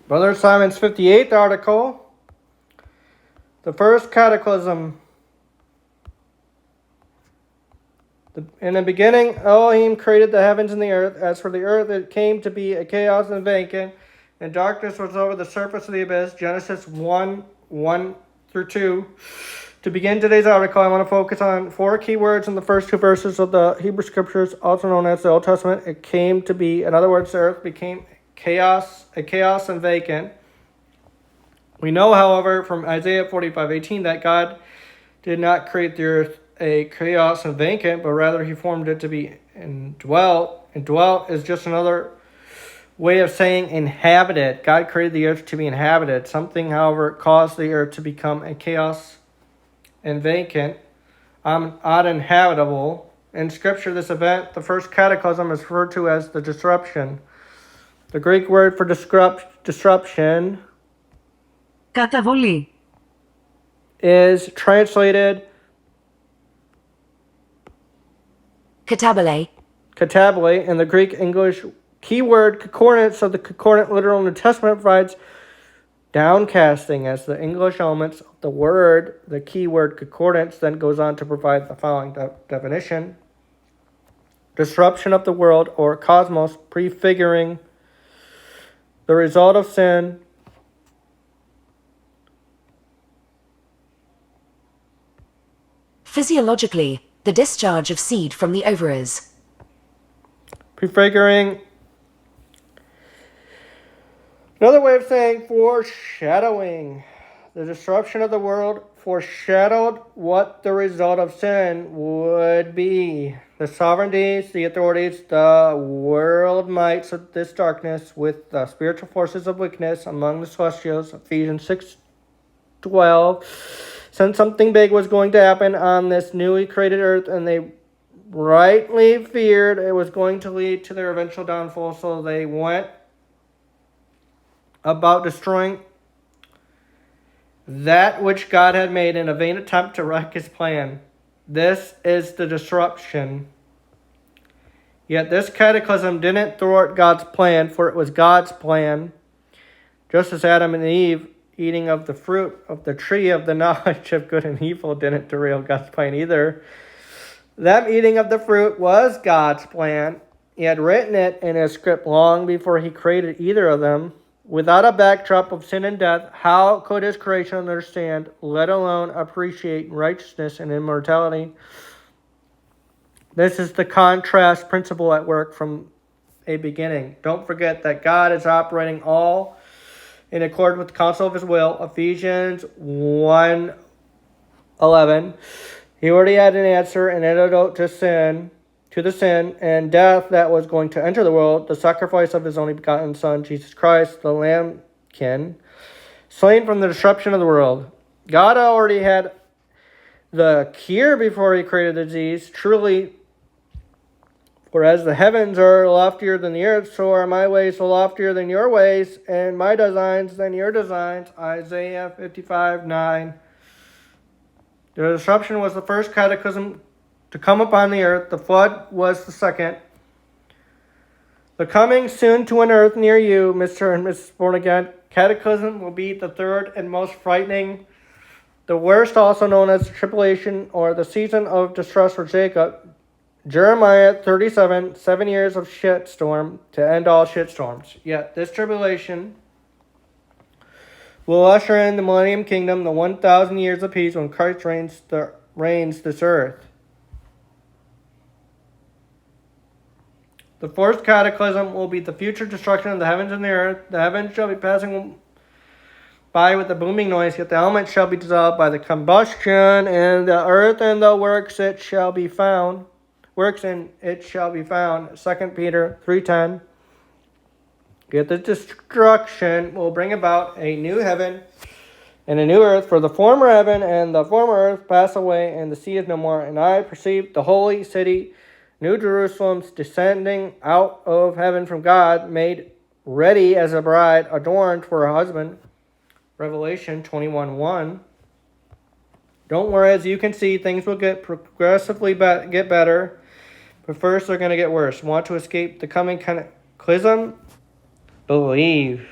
Brother Simon's 58th article. The first cataclysm. In the beginning, Elohim created the heavens and the earth. As for the earth, it came to be a chaos and vacant, and darkness was over the surface of the abyss. Genesis 1:1-2. To begin today's article, I want to focus on 4 key words in the first 2 verses of the Hebrew Scriptures, also known as the Old Testament. It came to be. In other words, the earth became a chaos and vacant. We know, however, from Isaiah 45:18 that God did not create the earth a chaos and vacant, but rather he formed it to be indwelt. Indwelt is just another way of saying inhabited. God created the earth to be inhabited. Something, however, caused the earth to become a chaos and vacant, uninhabitable. In Scripture, this event, the first cataclysm, is referred to as the disruption. The Greek word for disruption καταβολή, is translated katabole, katabole, and the Greek English keyword concordance of the concordant literal New Testament provides downcasting as the English elements of the word. The keyword concordance then goes on to provide the following definition: disruption of the world or cosmos, prefiguring the result of sin, physiologically, the discharge of seed from the ovaries, prefiguring. Another way of saying foreshadowing. The disruption of the world foreshadowed what the result of sin would be. The sovereignties, the authorities, the world mights of this darkness with the spiritual forces of wickedness among the celestials, Ephesians 6:12, since something big was going to happen on this newly created earth, and they rightly feared it was going to lead to their eventual downfall, so they went about destroying that which God had made in a vain attempt to wreck his plan. This is the disruption. Yet this cataclysm didn't thwart God's plan, for it was God's plan. Just as Adam and Eve eating of the fruit of the tree of the knowledge of good and evil didn't derail God's plan either. Them eating of the fruit was God's plan. He had written it in his script long before he created either of them. Without a backdrop of sin and death, how could his creation understand, let alone appreciate, righteousness and immortality? This is the contrast principle at work from a beginning. Don't forget that God is operating all in accord with the counsel of his will. Ephesians 1:11. He already had an answer, an antidote to the sin and death that was going to enter the world, the sacrifice of his only begotten Son, Jesus Christ, the Lambkin, slain from the disruption of the world. God already had the cure before he created the disease. Truly, for as the heavens are loftier than the earth, so are my ways loftier than your ways, and my designs than your designs. Isaiah 55:9. The disruption was the first cataclysm to come upon the earth. The flood was the second. The coming soon to an earth near you, Mr. and Mrs. Born Again, cataclysm will be the third and most frightening. The worst, also known as the tribulation or the season of distress for Jacob. Jeremiah 37, 7 years of shitstorm to end all shitstorms. Yet this tribulation will usher in the millennium kingdom, the 1,000 years of peace when Christ reigns this earth. The fourth cataclysm will be the future destruction of the heavens and the earth. The heavens shall be passing by with a booming noise, yet the elements shall be dissolved by the combustion, and the earth and the works in it shall be found. 2 Peter 3:10. Yet the destruction will bring about a new heaven and a new earth, for the former heaven and the former earth pass away, and the sea is no more. And I perceived the holy city, New Jerusalem, descending out of heaven from God, made ready as a bride, adorned for her husband. Revelation 21:1. Don't worry, as you can see, things will progressively get better, but first they're going to get worse. Want to escape the coming cataclysm? Believe.